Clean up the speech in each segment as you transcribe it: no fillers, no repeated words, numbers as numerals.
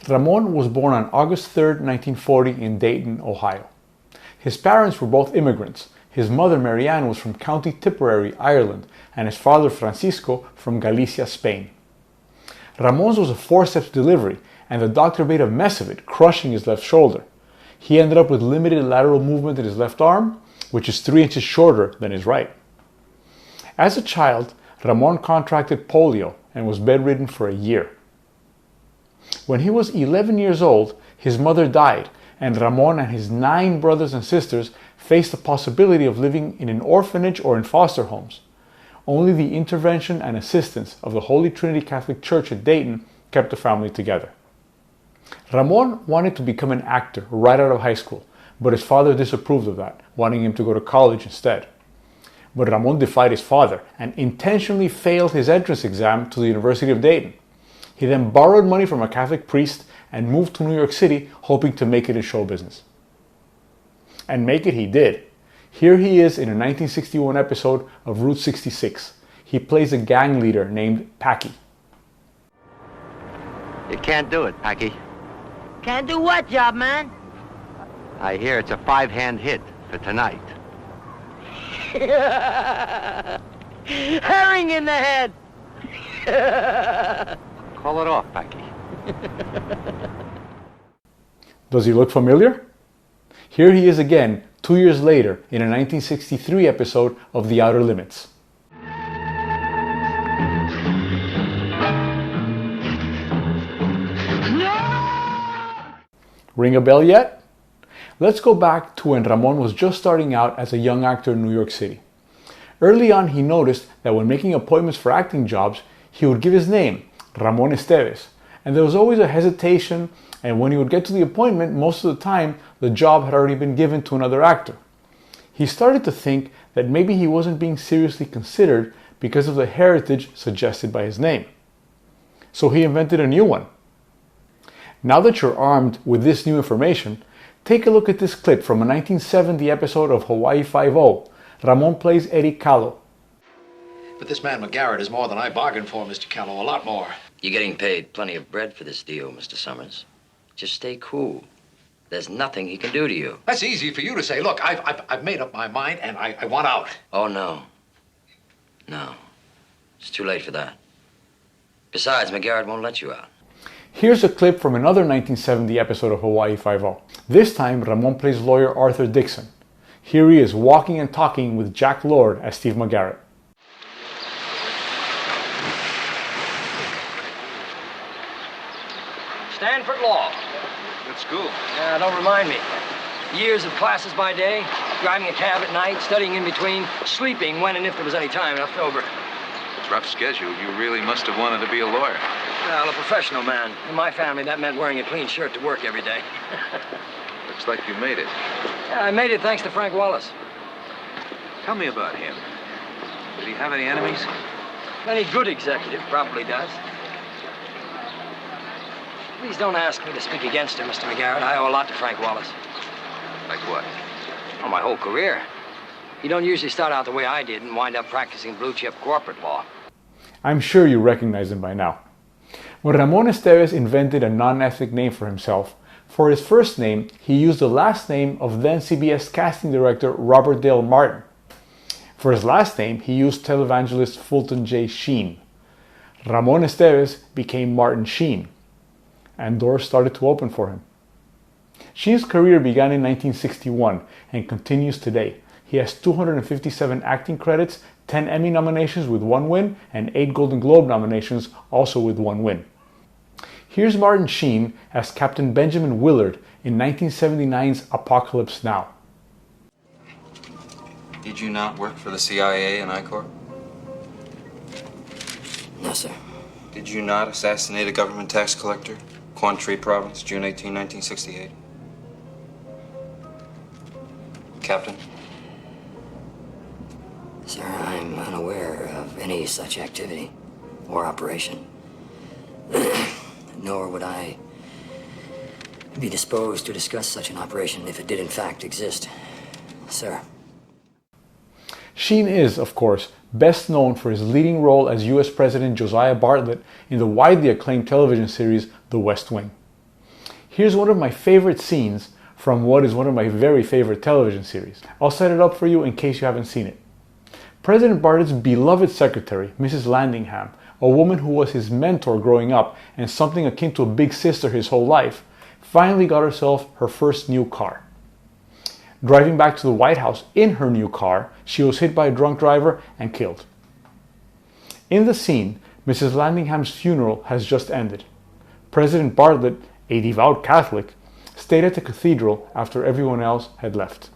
Ramon was born on August 3, 1940 in Dayton, Ohio. His parents were both immigrants. His mother, Marianne, was from County Tipperary, Ireland, and his father, Francisco, from Galicia, Spain. Ramon's was a forceps delivery, and the doctor made a mess of it, crushing his left shoulder. He ended up with limited lateral movement in his left arm, which is 3 inches shorter than his right. As a child, Ramon contracted polio and was bedridden for a year. When he was 11 years old, his mother died, and Ramon and his 9 brothers and sisters faced the possibility of living in an orphanage or in foster homes. Only the intervention and assistance of the Holy Trinity Catholic Church at Dayton kept the family together. Ramon wanted to become an actor right out of high school, but his father disapproved of that, wanting him to go to college instead. But Ramon defied his father and intentionally failed his entrance exam to the University of Dayton. He then borrowed money from a Catholic priest and moved to New York City, hoping to make it in show business. And make it he did. Here he is in a 1961 episode of Route 66. He plays a gang leader named Packy. You can't do it, Packy. Can't do what, job man? I hear it's a 5-hand hit for tonight. Herring in the head. Call it off, Packy. Does he look familiar? Here he is again, 2 years later, in a 1963 episode of The Outer Limits. Ring a bell yet? Let's go back to when Ramon was just starting out as a young actor in New York City. Early on, he noticed that when making appointments for acting jobs, he would give his name, Ramon Esteves, and there was always a hesitation, and when he would get to the appointment, most of the time, the job had already been given to another actor. He started to think that maybe he wasn't being seriously considered because of the heritage suggested by his name. So he invented a new one. Now that you're armed with this new information, take a look at this clip from a 1970 episode of Hawaii Five-0. Ramon plays Eddie Callo. But this man McGarrett is more than I bargained for, Mr. Callow, a lot more. You're getting paid plenty of bread for this deal, Mr. Summers. Just stay cool. There's nothing he can do to you. That's easy for you to say. Look, I've made up my mind, and I want out. Oh, no. No. It's too late for that. Besides, McGarrett won't let you out. Here's a clip from another 1970 episode of Hawaii Five-0. This time, Ramon plays lawyer Arthur Dixon. Here he is walking and talking with Jack Lord as Steve McGarrett. Stanford Law. Good school. Don't remind me. Years of classes by day, driving a cab at night, studying in between, sleeping when and if there was any time left over. Rough schedule. You really must have wanted to be a lawyer. Well, a professional man. In my family, that meant wearing a clean shirt to work every day. Looks like you made it. Yeah, I made it thanks to Frank Wallace. Tell me about him. Did he have any enemies? Any good executive probably does. Please don't ask me to speak against him, Mr. McGarrett. I owe a lot to Frank Wallace. Like what? Oh, my whole career. You don't usually start out the way I did and wind up practicing blue chip corporate law. I'm sure you recognize him by now. When Ramon Esteves invented a non-ethnic name for himself, for his first name, he used the last name of then CBS casting director Robert Dale Martin. For his last name, he used televangelist Fulton J. Sheen. Ramon Esteves became Martin Sheen, and doors started to open for him. Sheen's career began in 1961 and continues today. He has 257 acting credits, 10 Emmy nominations with 1 win, and 8 Golden Globe nominations, also with 1 win. Here's Martin Sheen as Captain Benjamin Willard in 1979's Apocalypse Now. Did you not work for the CIA and I-Corps? No, sir. Did you not assassinate a government tax collector? Quantry Province, June 18, 1968. Captain? Sir, I'm unaware of any such activity or operation. Nor would I be disposed to discuss such an operation if it did in fact exist, sir. Sheen is, of course, best known for his leading role as U.S. President Josiah Bartlet in the widely acclaimed television series The West Wing. Here's one of my favorite scenes from what is one of my very favorite television series. I'll set it up for you in case you haven't seen it. President Bartlett's beloved secretary, Mrs. Landingham, a woman who was his mentor growing up and something akin to a big sister his whole life, finally got herself her first new car. Driving back to the White House in her new car, she was hit by a drunk driver and killed. In the scene, Mrs. Landingham's funeral has just ended. President Bartlett, a devout Catholic, stayed at the cathedral after everyone else had left.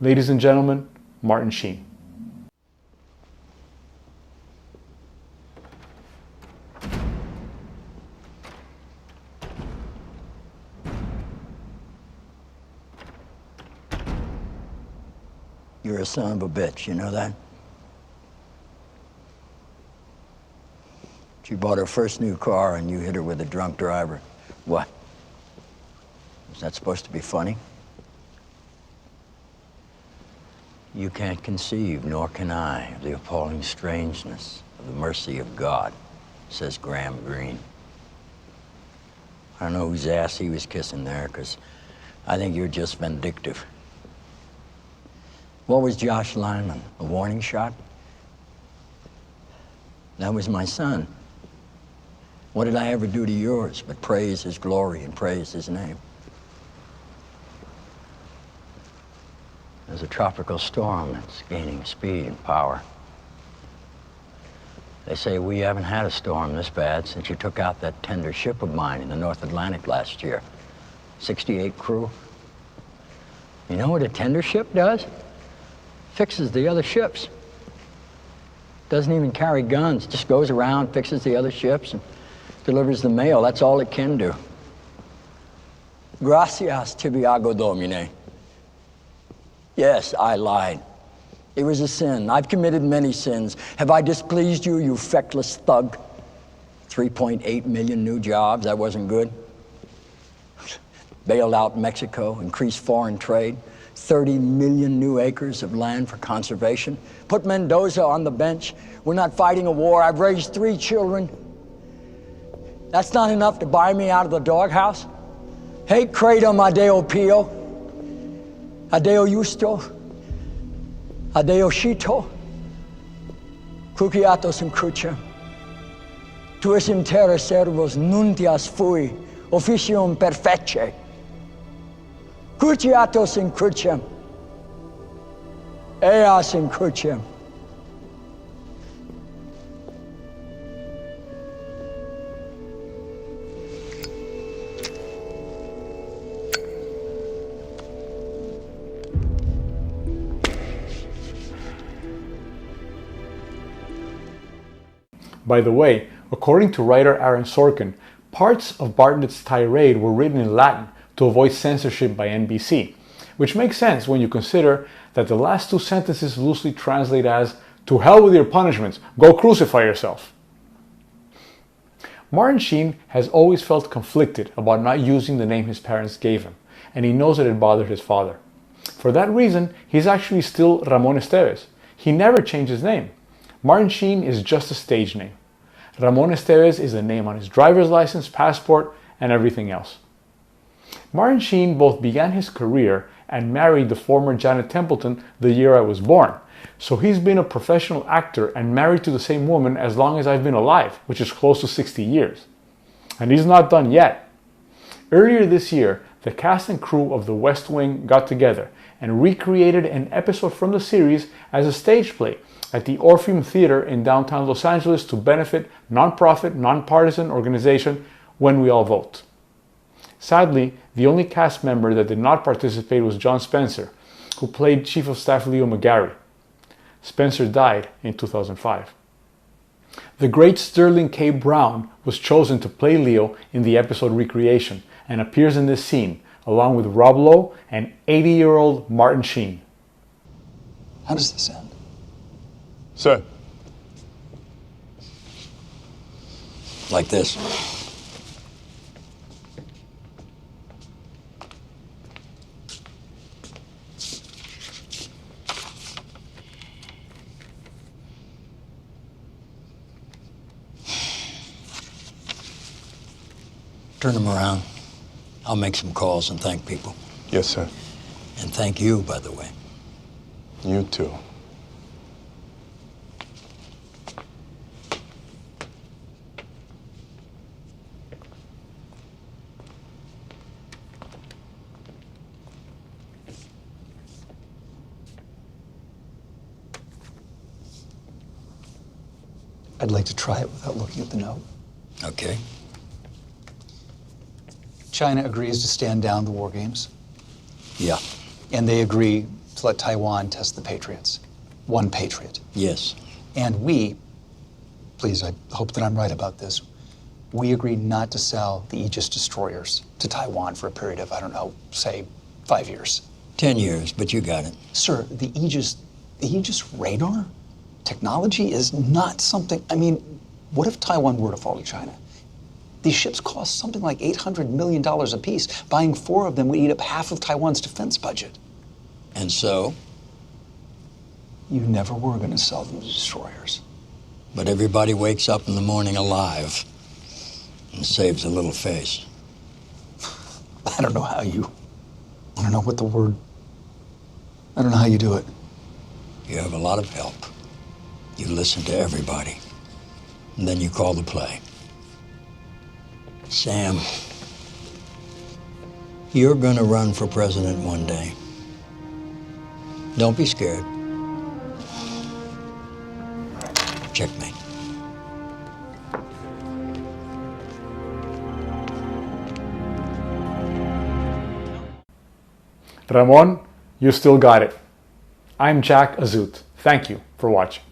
Ladies and gentlemen, Martin Sheen. You're a son of a bitch, you know that? She bought her first new car and you hit her with a drunk driver. What? Is that supposed to be funny? You can't conceive, nor can I, of the appalling strangeness of the mercy of God, says Graham Greene. I don't know whose ass he was kissing there, because I think you're just vindictive. What was Josh Lyman? A warning shot? That was my son. What did I ever do to yours but praise his glory and praise his name? There's a tropical storm that's gaining speed and power. They say we haven't had a storm this bad since you took out that tender ship of mine in the North Atlantic last year. 68 crew. You know what a tender ship does? Fixes the other ships. Doesn't even carry guns, just goes around, fixes the other ships, and delivers the mail. That's all it can do. Gracias, tibiago domine. Yes, I lied. It was a sin. I've committed many sins. Have I displeased you, you feckless thug? 3.8 million new jobs, that wasn't good. Bailed out Mexico, increased foreign trade. 30 million new acres of land for conservation. Put Mendoza on the bench. We're not fighting a war. I've raised 3 children. That's not enough to buy me out of the doghouse? Hey, credum adeo pio, adeo justo, adeo scito, cruciatos in crucem. Tuis in terra servos nuntias fui, officium perfecce. Cruciatos in crucem, eas in crucem. By the way, according to writer Aaron Sorkin, parts of Bartlett's tirade were written in Latin to avoid censorship by NBC, which makes sense when you consider that the last 2 sentences loosely translate as, "To hell with your punishments, go crucify yourself." Martin Sheen has always felt conflicted about not using the name his parents gave him, and he knows that it bothered his father. For that reason, he's actually still Ramon Esteves. He never changed his name. Martin Sheen is just a stage name. Ramon Esteves is the name on his driver's license, passport, and everything else. Martin Sheen both began his career and married the former Janet Templeton the year I was born, so he's been a professional actor and married to the same woman as long as I've been alive, which is close to 60 years. And he's not done yet. Earlier this year, the cast and crew of The West Wing got together and recreated an episode from the series as a stage play at the Orpheum Theater in downtown Los Angeles to benefit nonprofit, nonpartisan organization When We All Vote. Sadly, the only cast member that did not participate was John Spencer, who played Chief of Staff Leo McGarry. Spencer died in 2005. The great Sterling K. Brown was chosen to play Leo in the episode recreation and appears in this scene, along with Rob Lowe and 80-year-old Martin Sheen. How does this end? Sir. Like this. Turn them around. I'll make some calls and thank people. Yes, sir. And thank you, by the way. You too. I'd like to try it without looking at the note. Okay. China agrees to stand down the war games, Yeah. and they agree to let Taiwan test the Patriots. One Patriot. Yes. And we, please, I hope that I'm right about this, we agree not to sell the Aegis destroyers to Taiwan for a period of, I don't know, say 5 years. 10 years, but you got it. Sir, the Aegis radar technology is not something, I mean, what if Taiwan were to fall to China? These ships cost something like $800 million apiece. Buying 4 of them would eat up half of Taiwan's defense budget. And so? You never were going to sell them the destroyers. But everybody wakes up in the morning alive and saves a little face. I don't know how you, I don't know what the word, I don't know how you do it. You have a lot of help. You listen to everybody. And then you call the play. Sam, you're gonna run for president one day. Don't be scared. Checkmate. Ramon, you still got it. I'm Jack Azut. Thank you for watching.